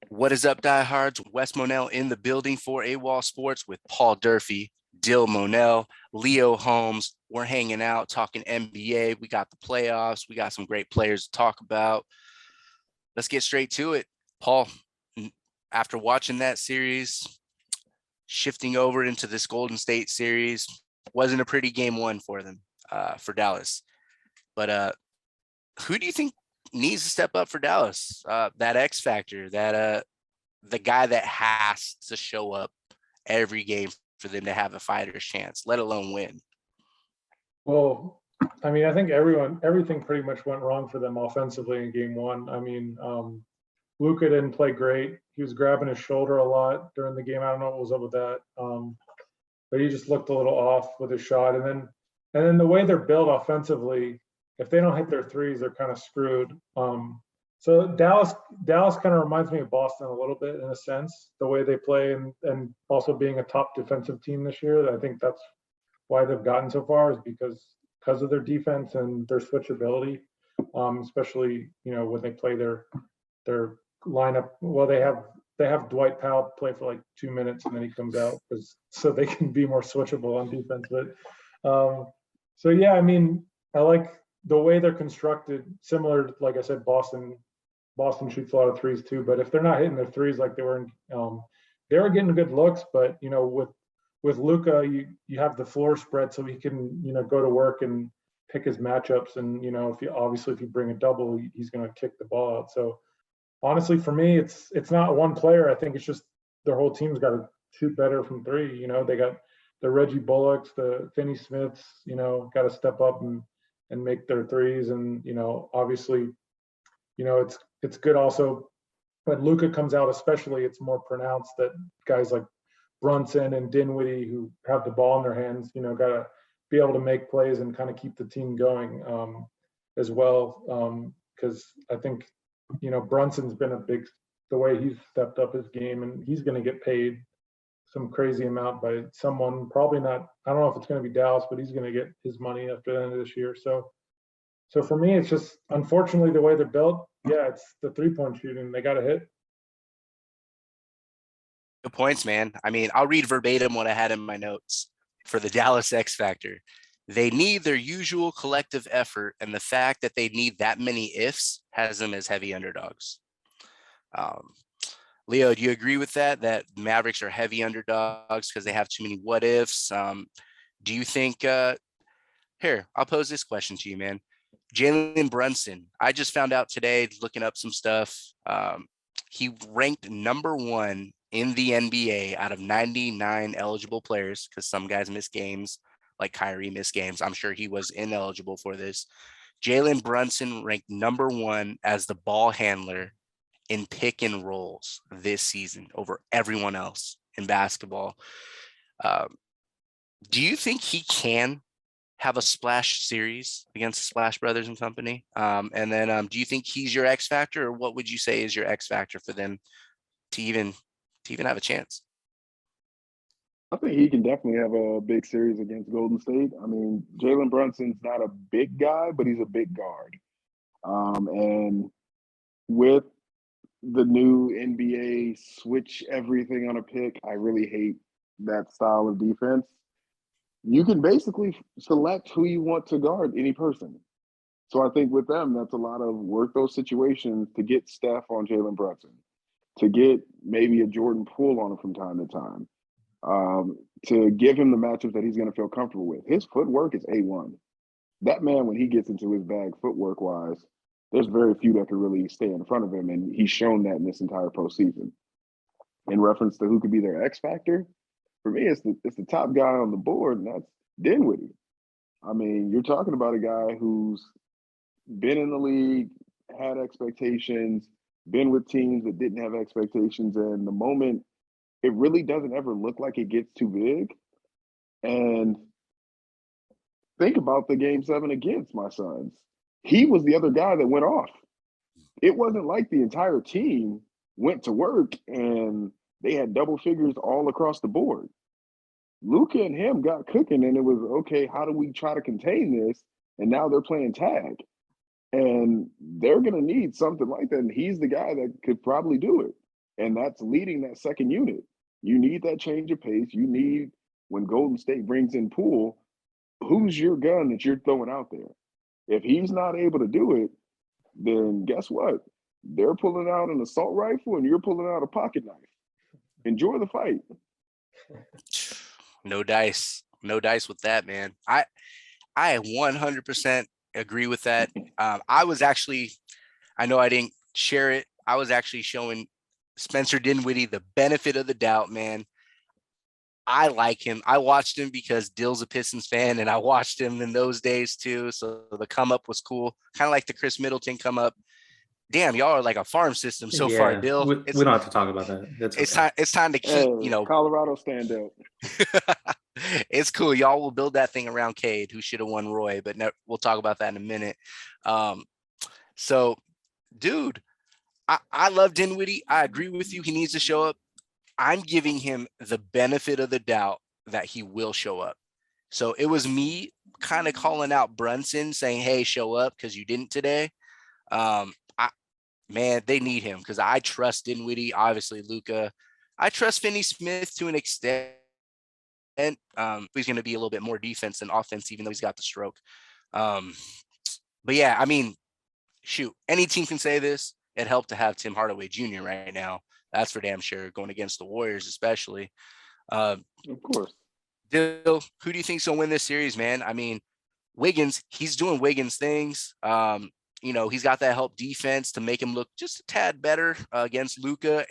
What is up, diehards? Wes Monell in the building for AWOL Sports with Paul Durfee, Dill Monell, Leo Holmes. We're hanging out talking NBA. We got the playoffs. We got some great players to talk about. Let's get straight to it. Paul, after watching that series, shifting over into this Golden State series, wasn't a pretty game one for them, for Dallas. But who do you think needs to step up for Dallas? That X factor, that the guy that has to show up every game for them to have a fighter's chance, let alone win. Well, I mean, I think everything pretty much went wrong for them offensively in game one. I mean, Luka didn't play great. He was grabbing his shoulder a lot during the game. I don't know what was up with that. But he just looked a little off with his shot. And then the way they're built offensively, if they don't hit their threes, they're kind of screwed. So Dallas kind of reminds me of Boston a little bit in a sense, the way they play and also being a top defensive team this year. I think that's why they've gotten so far, is because of their defense and their switchability, especially when they play their lineup. Well, they have Dwight Powell play for like 2 minutes and then he comes out so they can be more switchable on defense. But so yeah, I mean, I like the way they're constructed. Similar, like I said, Boston shoots a lot of threes too. But if they're not hitting their threes like they were, they were getting good looks. But with Luka, you have the floor spread so he can go to work and pick his matchups. And if you bring a double, he's going to kick the ball out. So honestly, for me, it's not one player. I think it's just their whole team's got to shoot better from three. They got the Reggie Bullocks, the Finney Smiths. Got to step up and make their threes. And obviously, it's good also when Luka comes out, especially it's more pronounced that guys like Brunson and Dinwiddie, who have the ball in their hands, got to be able to make plays and kind of keep the team going as well. Because I think Brunson's been the way he's stepped up his game, and he's going to get paid some crazy amount by someone, probably not, I don't know if it's going to be Dallas, but he's going to get his money after the end of this year. So for me, it's just, unfortunately, the way they're built, yeah, it's the three-point shooting. They got to hit. Good points, man. I mean, I'll read verbatim what I had in my notes for the Dallas X Factor. They need their usual collective effort, and the fact that they need that many ifs has them as heavy underdogs. Leo, do you agree with that Mavericks are heavy underdogs because they have too many what ifs? Do you think here, I'll pose this question to you, man. Jalen Brunson, I just found out today, looking up some stuff. He ranked number 1 in the NBA out of 99 eligible players, because some guys miss games, like Kyrie missed games. I'm sure he was ineligible for this. Jalen Brunson ranked number 1 as the ball handler in pick and rolls this season over everyone else in basketball. Do you think he can have a splash series against the Splash Brothers and company? And then do you think he's your X factor, or what would you say is your X factor for them to even have a chance? I think he can definitely have a big series against Golden State. I mean, Jalen Brunson's not a big guy, but he's a big guard. And with the new NBA switch everything on a pick, I really hate that style of defense. You can basically select who you want to guard any person. So I think with them, that's a lot of work those situations to get Steph on Jalen Brunson, to get maybe a Jordan Poole on him from time to time, to give him the matchups that he's going to feel comfortable with. His footwork is A1. That man, when he gets into his bag footwork-wise, there's very few that can really stay in front of him, and he's shown that in this entire postseason. In reference to who could be their X factor, for me, it's the top guy on the board, and that's Dinwiddie. I mean, you're talking about a guy who's been in the league, had expectations, been with teams that didn't have expectations, and the moment it really doesn't ever look like it gets too big. And think about the Game 7 against my Suns. He was the other guy that went off. It wasn't like the entire team went to work and they had double figures all across the board. Luka and him got cooking, and it was, okay, how do we try to contain this? And now they're playing tag. And they're going to need something like that. And he's the guy that could probably do it. and that's leading that second unit. You need that change of pace. You need, when Golden State brings in Poole, who's your gun that you're throwing out there? If he's not able to do it, then guess what? They're pulling out an assault rifle and you're pulling out a pocket knife. Enjoy the fight. No dice. No dice with that, man. I 100% agree with that. I was actually, I know I didn't share it. I was actually showing Spencer Dinwiddie the benefit of the doubt, man. I like him. I watched him because Dill's a Pistons fan, and I watched him in those days too. So the come up was cool, kind of like the Chris Middleton come up. Damn, y'all are like a farm system so far, Dill. We don't have to talk about that. That's okay. It's time to keep, you know, Colorado standout. It's cool. Y'all will build that thing around Cade, who should have won Roy, but no, we'll talk about that in a minute. So, dude, I love Dinwiddie. I agree with you. He needs to show up. I'm giving him the benefit of the doubt that he will show up. So it was me kind of calling out Brunson saying, hey, show up because you didn't today. Man, they need him because I trust Dinwiddie, obviously Luka. I trust Finney Smith to an extent. He's going to be a little bit more defense than offense, even though he's got the stroke. But yeah, I mean, shoot, any team can say this. It helped to have Tim Hardaway Jr. right now. That's for damn sure, going against the Warriors especially. Of course. Dill, who do you think's going to win this series, man? I mean, Wiggins, he's doing Wiggins things. You know, he's got that help defense to make him look just a tad better against Luka.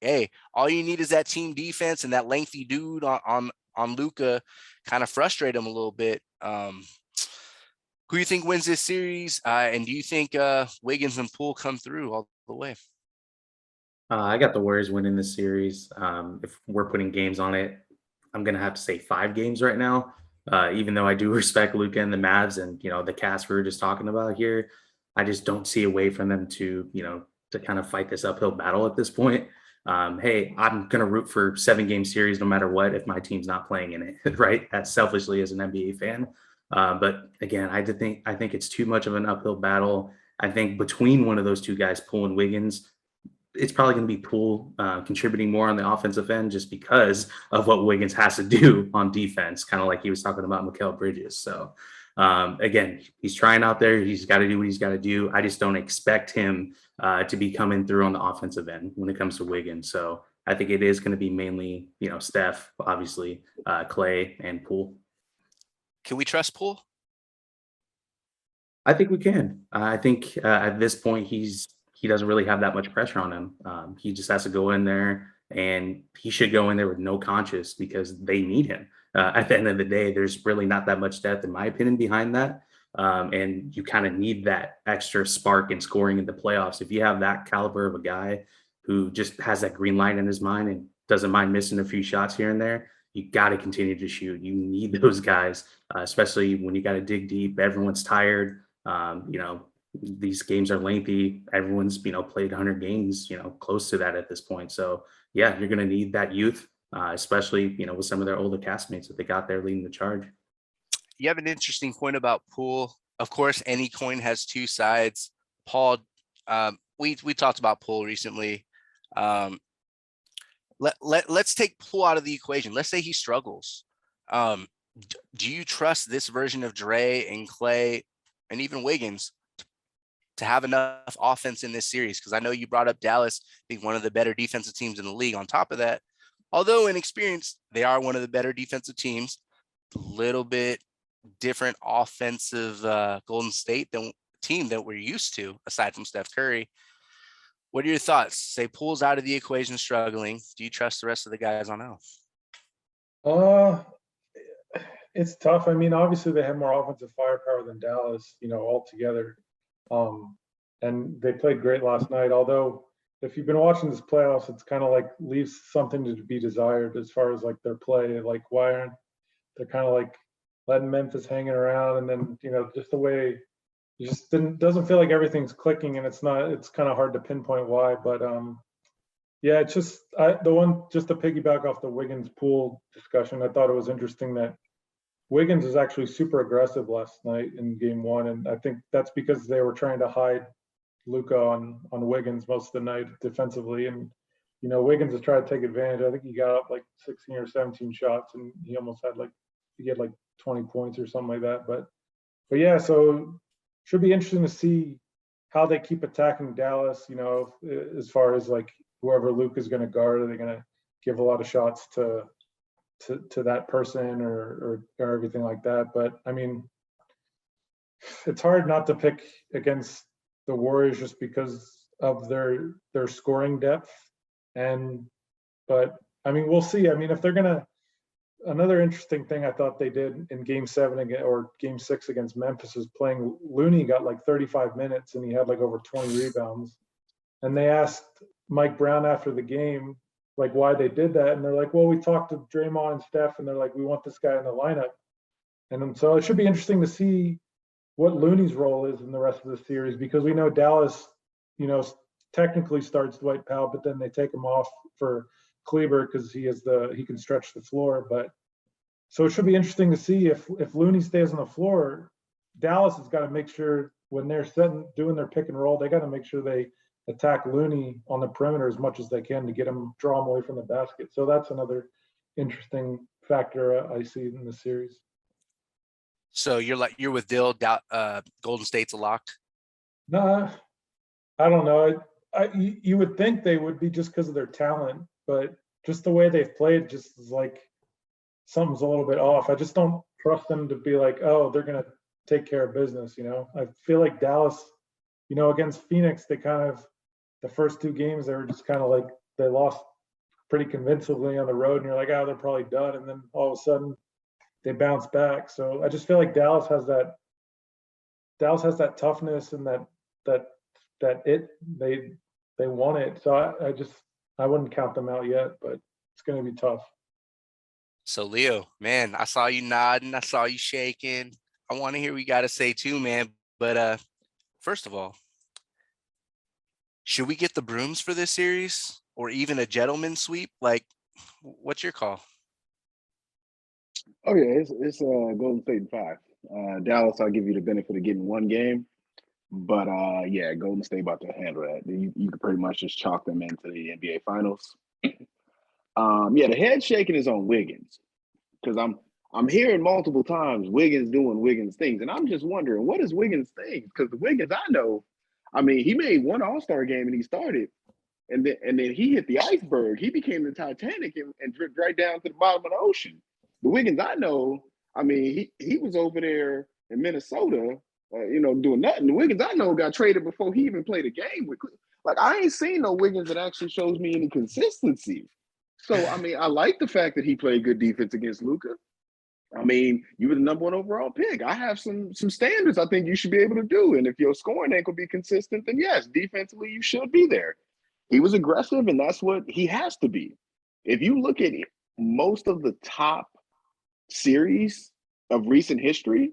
Hey, all you need is that team defense and that lengthy dude on Luka kind of frustrate him a little bit. Who do you think wins this series? And do you think Wiggins and Poole come through all the way? I got the Warriors winning this series. If we're putting games on it, I'm going to have to say 5 games right now. Even though I do respect Luka and the Mavs and, you know, the cast we were just talking about here, I just don't see a way for them to, you know, to kind of fight this uphill battle at this point. Hey, I'm going to root for 7-game series no matter what if my team's not playing in it, right? As selfishly as an NBA fan. But again, I think it's too much of an uphill battle. I think between one of those two guys, Poole and Wiggins, it's probably going to be Poole contributing more on the offensive end just because of what Wiggins has to do on defense, kind of like he was talking about Mikal Bridges. So again, he's trying out there. He's got to do what he's got to do. I just don't expect him to be coming through on the offensive end when it comes to Wiggins. So I think it is going to be mainly, you know, Steph, obviously, Clay, and Poole. Can we trust Poole? I think we can. I think at this point, he doesn't really have that much pressure on him. He just has to go in there, and he should go in there with no conscience because they need him. At the end of the day, there's really not that much depth, in my opinion, behind that. And you kind of need that extra spark in scoring in the playoffs. If you have that caliber of a guy who just has that green light in his mind and doesn't mind missing a few shots here and there, you got to continue to shoot. You need those guys, especially when you got to dig deep. Everyone's tired. You know, these games are lengthy. Everyone's, you know, played 100 games, you know, close to that at this point. So yeah, you're going to need that youth, especially, you know, with some of their older castmates that they got there leading the charge. You have an interesting point about Poole. Of course, any coin has two sides. Paul, we talked about Poole recently. Let's take Poole out of the equation. Let's say he struggles. Do you trust this version of Dre and Clay and even Wiggins to have enough offense in this series? Because I know you brought up Dallas being one of the better defensive teams in the league. On top of that, although inexperienced, they are one of the better defensive teams. A little bit different offensive Golden State team that we're used to, aside from Steph Curry. What are your thoughts? Say Poole's out of the equation, struggling. Do you trust the rest of the guys on out? It's tough. I mean, obviously they have more offensive firepower than Dallas, you know, altogether. And they played great last night. Although, if you've been watching this playoffs, it's kind of like leaves something to be desired as far as like their play. Like, why aren't they're kind of like letting Memphis hanging around, and then, you know, just the way it just doesn't feel like everything's clicking, and it's kind of hard to pinpoint why. But yeah, it's just just to piggyback off the Wiggins Poole discussion, I thought it was interesting that Wiggins is actually super aggressive last night in game one. And I think that's because they were trying to hide Luka on Wiggins most of the night defensively. And Wiggins has tried to take advantage. I think he got up like 16 or 17 shots, and he almost had he had like 20 points or something like that. But yeah, so should be interesting to see how they keep attacking Dallas. As far as like whoever Luke is going to guard, are they going to give a lot of shots to that person or everything like that? But I mean, it's hard not to pick against the Warriors just because of their scoring depth. But I mean, we'll see. I mean, if they're gonna, another interesting thing I thought they did in Game 7 or Game 6 against Memphis is playing Looney got like 35 minutes and he had like over 20 rebounds. And they asked Mike Brown after the game like why they did that, and they're like, well, we talked to Draymond and Steph, and they're like, we want this guy in the lineup. And so it should be interesting to see what Looney's role is in the rest of the series, because we know Dallas, technically starts Dwight Powell, but then they take him off for Kleber because he can stretch the floor. But so it should be interesting to see if Looney stays on the floor. Dallas has got to make sure when they're doing their pick and roll, they got to make sure they attack Looney on the perimeter as much as they can to draw him away from the basket. So that's another interesting factor I see in the series. So you're with Dill. Golden State's a lock. Nah, I don't know. You would think they would be just because of their talent, but just the way they've played just is like something's a little bit off. I just don't trust them to be like, oh, they're going to take care of business. I feel like Dallas, against Phoenix, they kind of, the first 2 games, they were just kind of like, they lost pretty convincingly on the road, and you're like, oh, they're probably done. And then all of a sudden they bounce back. So I just feel like Dallas has that toughness and they want it. So I wouldn't count them out yet, but it's going to be tough. So Leo, man, I saw you nodding, I saw you shaking. I want to hear what you got to say too, man. But first of all, should we get the brooms for this series or even a gentleman's sweep? Like, what's your call? Oh yeah, it's Golden State in 5. Dallas, I'll give you the benefit of getting 1 game, but yeah, Golden State about to handle that. You could pretty much just chalk them into the NBA Finals. Yeah, the head shaking is on Wiggins, because I'm hearing multiple times Wiggins doing Wiggins things, and I'm just wondering, what is Wiggins things? Because the Wiggins I know, I mean, he made 1 All-Star game and he started, and then he hit the iceberg. He became the Titanic and dripped right down to the bottom of the ocean. The Wiggins I know, I mean, he was over there in Minnesota, doing nothing. The Wiggins I know got traded before he even played a game with. Like, I ain't seen no Wiggins that actually shows me any consistency. So, I mean, I like the fact that he played good defense against Luka. I mean, you were the number 1 overall pick. I have some standards I think you should be able to do. And if your scoring ain't gonna be consistent, then yes, defensively you should be there. He was aggressive, and that's what he has to be. If you look at most of the top series of recent history,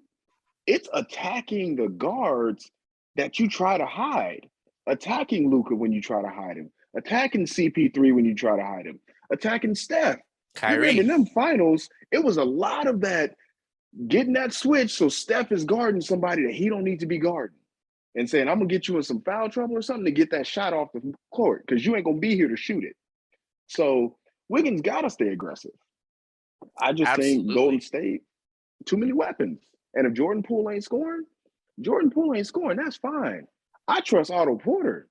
it's attacking the guards that you try to hide. Attacking Luka when you try to hide him. Attacking CP3 when you try to hide him. Attacking Steph. Kyrie. Remember, in them finals, it was a lot of that, getting that switch so Steph is guarding somebody that he don't need to be guarding and saying, I'm going to get you in some foul trouble or something to get that shot off the court because you ain't going to be here to shoot it. So Wiggins got to stay aggressive. I just think Golden State, too many weapons. And if Jordan Poole ain't scoring, that's fine. I trust Otto Porter.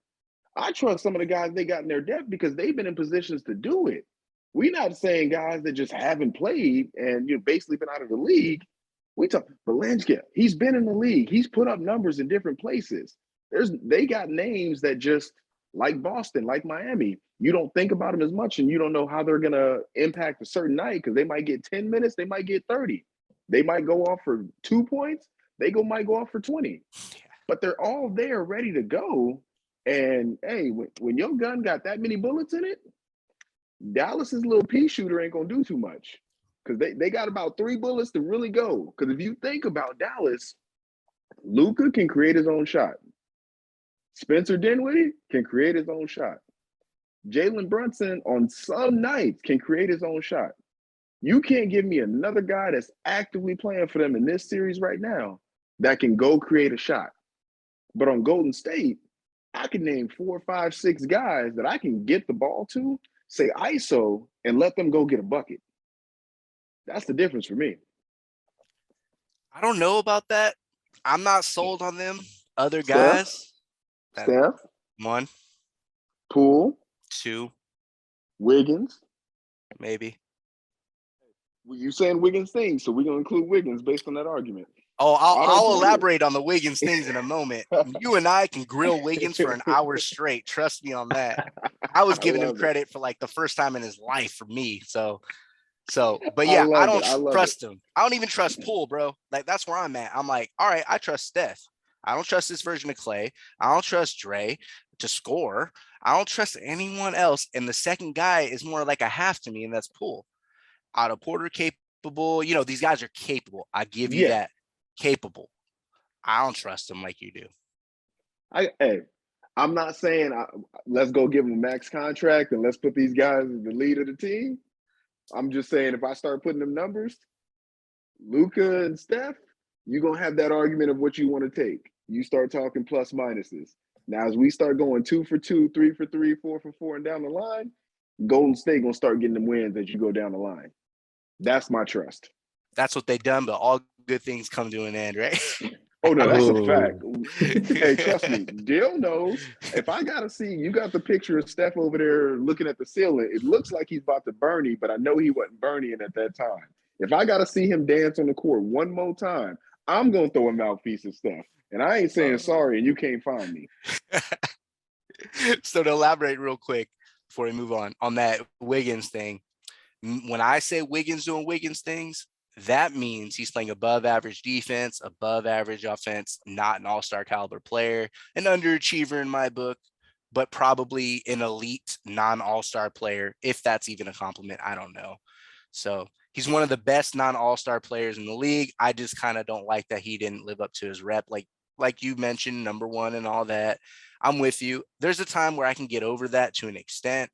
I trust some of the guys they got in their depth because they've been in positions to do it. We're not saying guys that just haven't played and basically been out of the league. We talk Belenska. He's been in the league. He's put up numbers in different places. They got names that just, like Boston, like Miami, you don't think about them as much and you don't know how they're going to impact a certain night because they might get 10 minutes, they might get 30. They might go off for 2 points, might go off for 20. But they're all there ready to go. And hey, when your gun got that many bullets in it, Dallas's little pea shooter ain't gonna do too much because they got about 3 bullets to really go. Because if you think about Dallas, Luka can create his own shot. Spencer Dinwiddie can create his own shot. Jalen Brunson on some nights can create his own shot. You can't give me another guy that's actively playing for them in this series right now that can go create a shot. But on Golden State, I can name 4, 5, 6 guys that I can get the ball to, say ISO, and let them go get a bucket. That's the difference for me. I don't know about that. I'm not sold on them. Other Steph? guys. Steph, 1, Poole, 2, Wiggins. maybe. Well, you saying Wiggins things, so we're gonna include Wiggins based on that argument. Oh, I'll Porter. elaborate on the Wiggins things in a moment. You and I can grill Wiggins for an hour straight. Trust me on that. I was giving him love it. credit for like the first time in his life for me. So, but I yeah, I love don't it. I love trust him. I don't even trust Poole, bro. Like that's where I'm at. I'm like, all right, I trust Steph. I don't trust this version of Clay. I don't trust Dre to score. I don't trust anyone else. And the second guy is more like a half to me, and that's Poole. Otto Porter capable. You know, these guys are capable. I give you Yeah. that. Capable. I don't trust them like you do. Hey, I'm not saying let's go give him a max contract and let's put these guys as the lead of the team. I'm just saying if I start putting them numbers, Luka and Steph, you're gonna have that argument of what you want to take. You start talking plus minuses. Now, as we start going 2 for 2, 3 for 3, 4 for 4, and down the line, Golden State gonna start getting them wins as you go down the line. That's my trust. That's what they done, but all good things come to an end, right? Oh no, that's a Oh. fact. Hey, trust me, Dill knows. If I gotta see, you got the picture of Steph over there looking at the ceiling. It looks like he's about to Bernie, but I know he wasn't Bernieing at that time. If I gotta see him dance on the court one more time, I'm gonna throw a mouthpiece at Steph. And I ain't saying sorry, and you can't find me. So to elaborate real quick before we move on that Wiggins thing, when I say Wiggins doing Wiggins things, that means he's playing above average defense, above average offense, not an all-star caliber player, an underachiever in my book, but probably an elite non-all-star player, if that's even a compliment. I don't know. So he's one of the best non-all-star players in the league. I just kind of don't like that he didn't live up to his rep. Like you mentioned, number one and all that. I'm with you. There's a time where I can get over that to an extent.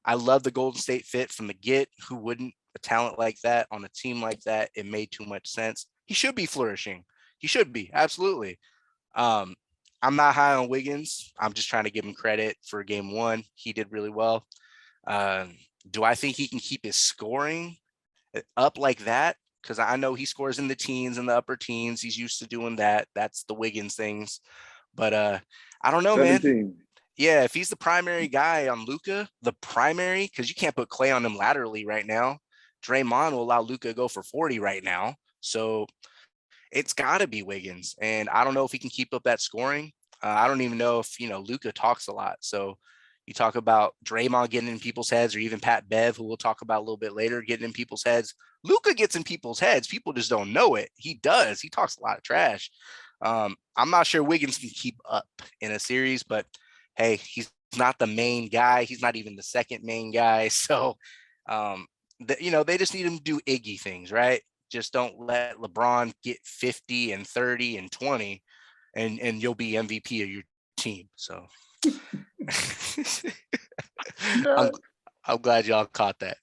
I love the Golden State fit from the get. Who wouldn't? A talent like that on a team like that, it made too much sense. He should be flourishing. He should be, absolutely. I'm not high on Wiggins. I'm just trying to give him credit for game one. He did really well. Do I think he can keep his scoring up like that? Because I know he scores in the teens and the upper teens. He's used to doing that. That's the Wiggins things. But I don't know, 17. man. Yeah, if he's the primary guy on Luka, the primary, because you can't put Clay on him laterally right now. Draymond will allow Luka to go for 40 right now. So it's got to be Wiggins. And I don't know if he can keep up that scoring. I don't even know if, Luka talks a lot. So you talk about Draymond getting in people's heads, or even Pat Bev, who we'll talk about a little bit later, getting in people's heads. Luka gets in people's heads. People just don't know it. He does. He talks a lot of trash. I'm not sure Wiggins can keep up in a series, but hey, he's not the main guy. He's not even the second main guy. So, they just need him to do Iggy things, right? Just don't let LeBron get 50 and 30 and 20 and you'll be MVP of your team. So I'm glad y'all caught that.